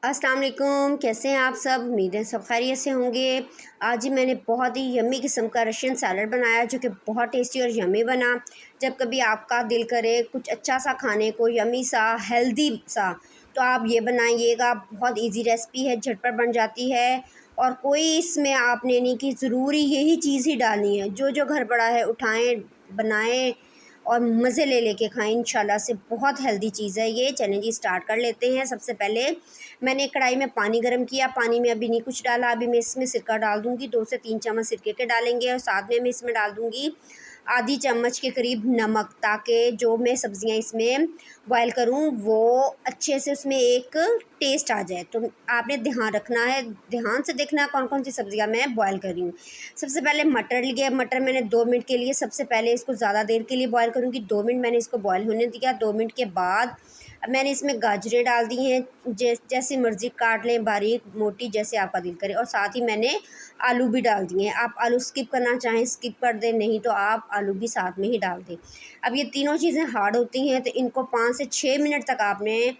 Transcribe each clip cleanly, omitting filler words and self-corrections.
अस्सलाम वालेकुम, कैसे हैं आप सब। उम्मीद है सब खैरियत से होंगे। आज ही मैंने बहुत ही यम्मी किस्म का रशियन सैलड बनाया जो कि बहुत टेस्टी और यम्मी बना। जब कभी आपका दिल करे कुछ अच्छा सा खाने को, यम्मी सा, हेल्दी सा, तो आप ये बनाइएगा। बहुत इजी रेसिपी है, झटपट बन जाती है और कोई इसमें आपने नहीं कि ज़रूरी यही चीज़ ही डालनी है। जो जो घर पड़ा है उठाएँ, बनाएँ और मज़े ले लेके खाएं। इंशाल्लाह से बहुत हेल्दी चीज़ है ये। चलें जी, स्टार्ट कर लेते हैं। सबसे पहले मैंने एक कढ़ाई में पानी गर्म किया। पानी में अभी नहीं कुछ डाला, अभी मैं इसमें सिरका डाल दूँगी। 2 से 3 चम्मच सिरके के डालेंगे और साथ में मैं इसमें डाल दूँगी आधी चम्मच के करीब नमक, ताकि जो मैं सब्ज़ियाँ इसमें बॉयल करूँ वो अच्छे से उसमें एक टेस्ट आ जाए। तो आपने ध्यान रखना है, ध्यान से देखना है कौन कौन सी सब्ज़ियाँ मैं बॉयल कर रही हूँ। सबसे पहले मटर लिए। मटर मैंने 2 मिनट के लिए, सबसे पहले इसको ज़्यादा देर के लिए बॉयल करूँगी। 2 मिनट मैंने इसको बॉयल होने दिया। 2 मिनट के बाद अब मैंने इसमें गाजरें डाल दी हैं। जैसी मर्ज़ी काट लें, बारीक मोटी जैसे आपका दिल करे। और साथ ही मैंने आलू भी डाल दिए हैं। आप आलू स्किप करना चाहें स्किप कर दें, नहीं तो आप आलू भी साथ में ही डाल दें। अब ये तीनों चीज़ें हार्ड होती हैं तो इनको 5 से 6 मिनट तक आपने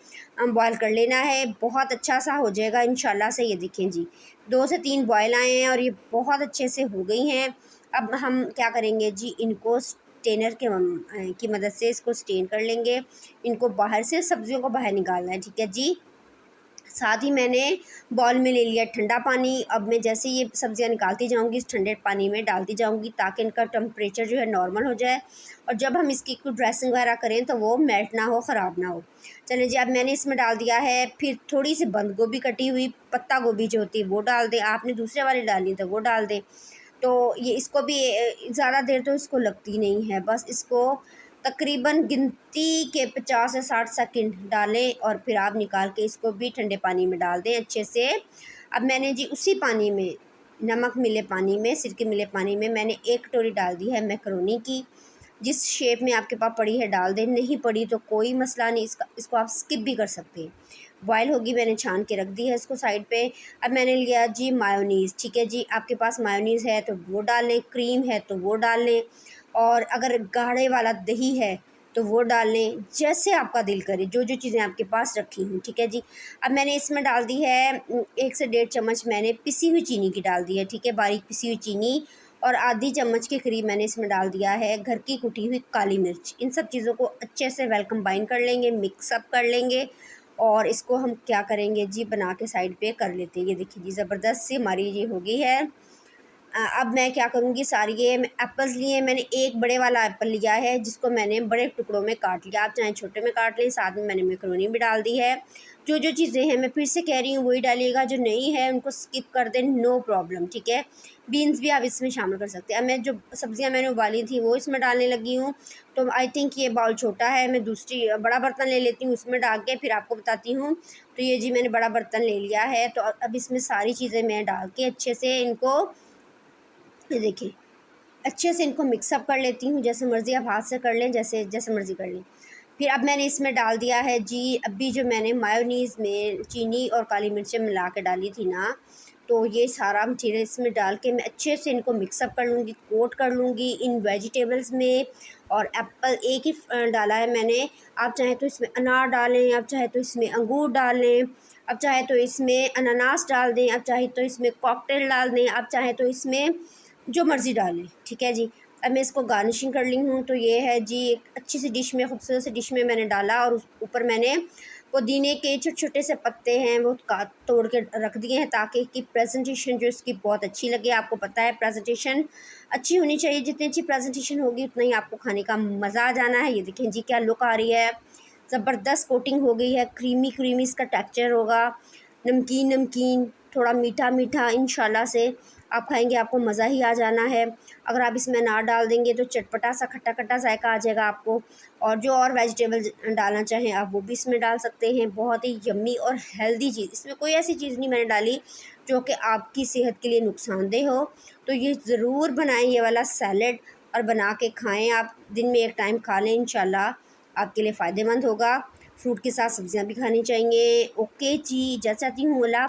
बॉयल कर लेना है। बहुत अच्छा सा हो जाएगा इंशाल्लाह से। ये देखें जी, 2 से 3 बॉयल आए हैं और ये बहुत अच्छे से हो गई हैं। अब हम क्या करेंगे जी, इनको स्टेनर की मदद से इसको स्टेन कर लेंगे। इनको बाहर से, सब्जियों को बाहर निकालना है, ठीक है जी। साथ ही मैंने बाउल में ले लिया ठंडा पानी। अब मैं जैसे ये सब्जियां निकालती जाऊंगी इस ठंडे पानी में डालती जाऊंगी, ताकि इनका टेम्परेचर जो है नॉर्मल हो जाए और जब हम इसकी कोई ड्रेसिंग वगैरह करें तो वो मेल्ट ना हो, ख़राब ना हो। चलिए जी, अब मैंने इसमें डाल दिया है। फिर थोड़ी सी बंद गोभी कटी हुई, पत्ता गोभी जो होती है वो डाल दें। आपने दूसरे वाली डालनी तो वो डाल दें। तो ये इसको भी ज़्यादा देर तो इसको लगती नहीं है, बस इसको तकरीबन गिनती के 50 से 60 सेकंड डालें और फिर आप निकाल के इसको भी ठंडे पानी में डाल दें अच्छे से। अब मैंने जी उसी पानी में, नमक मिले पानी में, सिरके मिले पानी में, मैंने एक कटोरी डाल दी है मैकरोनी की। जिस शेप में आपके पास पड़ी है डाल दें, नहीं पड़ी तो कोई मसला नहीं, इसको आप स्किप भी कर सकते हैं। बॉयल होगी, मैंने छान के रख दी है इसको साइड पे। अब मैंने लिया जी मायोनीज़, ठीक है जी। आपके पास मायोनीज़ है तो वो डाल लें, क्रीम है तो वो डाल लें, और अगर गाढ़े वाला दही है तो वो डाल लें, जैसे आपका दिल करे। जो जो चीज़ें आपके पास रखी हूँ, ठीक है जी। अब मैंने इसमें डाल दी है 1 से 1.5 चम्मच मैंने पिसी हुई चीनी की डाल दी है, ठीक है, बारीक पिसी हुई चीनी। और आधी चम्मच के करीब मैंने इसमें डाल दिया है घर की कुटी हुई काली मिर्च। इन सब चीज़ों को अच्छे से वेल कंबाइन कर लेंगे, मिक्स अप कर लेंगे और इसको हम क्या करेंगे जी, बना के साइड पे कर लेते हैं। ये देखिए जी, ज़बरदस्त सी हमारी ये हो गई है। अब मैं क्या करूँगी, सारी ये एप्पल्स लिए, मैंने एक बड़े वाला एप्पल लिया है जिसको मैंने बड़े टुकड़ों में काट लिया। आप चाहें छोटे में काट लें। साथ में मैंने मैकरोनी भी डाल दी है। जो जो चीज़ें हैं मैं फिर से कह रही हूँ वही डालिएगा, जो नहीं है उनको स्किप कर दें, नो प्रॉब्लम, ठीक है। बीन्स भी आप इसमें शामिल कर सकते हैं। अब मैं जो सब्ज़ियाँ मैंने उबाली थी वो इसमें डालने लगी हूँ। तो आई थिंक ये बाउल छोटा है, मैं दूसरी बड़ा बर्तन ले लेती हूँ, उसमें डाल के फिर आपको बताती हूँ। तो ये जी मैंने बड़ा बर्तन ले लिया है। तो अब इसमें सारी चीज़ें मैं डाल के अच्छे से इनको, ये देखिए, अच्छे से इनको मिक्सअप कर लेती हूँ। जैसे मर्ज़ी आप हाथ से कर लें, जैसे जैसे मर्ज़ी कर लें। फिर अब मैंने इसमें डाल दिया है जी, अभी जो मैंने मायोनीज़ में चीनी और काली मिर्चें मिला के डाली थी ना, तो ये सारा मटीरियल इसमें डाल के मैं अच्छे से इनको मिक्सअप कर लूँगी, कोट कर लूँगी इन वेजिटेबल्स में। और एप्पल एक ही डाला है मैंने। आप चाहें तो इसमें अनार डालें, आप चाहे तो इसमें अंगूर डाल लें, आप चाहे तो इसमें अनानास डाल दें, आप चाहे तो इसमें कॉकटेल डाल दें, आप चाहे तो इसमें जो मर्ज़ी डालें, ठीक है जी। अब मैं इसको गार्निशिंग कर ली हूँ। तो ये है जी एक अच्छी सी डिश में, खूबसूरत सी डिश में मैंने डाला और उस ऊपर मैंने पुदीने के छोटे-छोटे से पत्ते हैं वो तोड़ के रख दिए हैं, ताकि कि प्रेजेंटेशन जो इसकी बहुत अच्छी लगे। आपको पता है प्रेजेंटेशन अच्छी होनी चाहिए, जितनी अच्छी प्रेजेंटेशन होगी उतना ही आपको खाने का मज़ा आ जाना है। ये देखें जी क्या लुक आ रही है, ज़बरदस्त कोटिंग हो गई है, क्रीमी क्रीमी इसका टेक्सचर होगा, नमकीन नमकीन, थोड़ा मीठा मीठा। इंशाल्लाह से आप खाएंगे आपको मज़ा ही आ जाना है। अगर आप इसमें अनार डाल देंगे तो चटपटा सा खट्टा खट्टा जायका आ जाएगा आपको। और जो और वेजिटेबल डालना चाहें आप वो भी इसमें डाल सकते हैं। बहुत ही यम्मी और हेल्दी चीज़, इसमें कोई ऐसी चीज़ नहीं मैंने डाली जो कि आपकी सेहत के लिए नुकसानदेह हो। तो ये ज़रूर बनाएं ये वाला सैलड और बना के खाएँ। आप दिन में एक टाइम खा लें, इंशाल्लाह आपके लिए फ़ायदेमंद होगा। फ्रूट के साथ सब्जियां भी खानी चाहिए। ओके जी, इजाज़त चाहती हूँ। अल्लाह।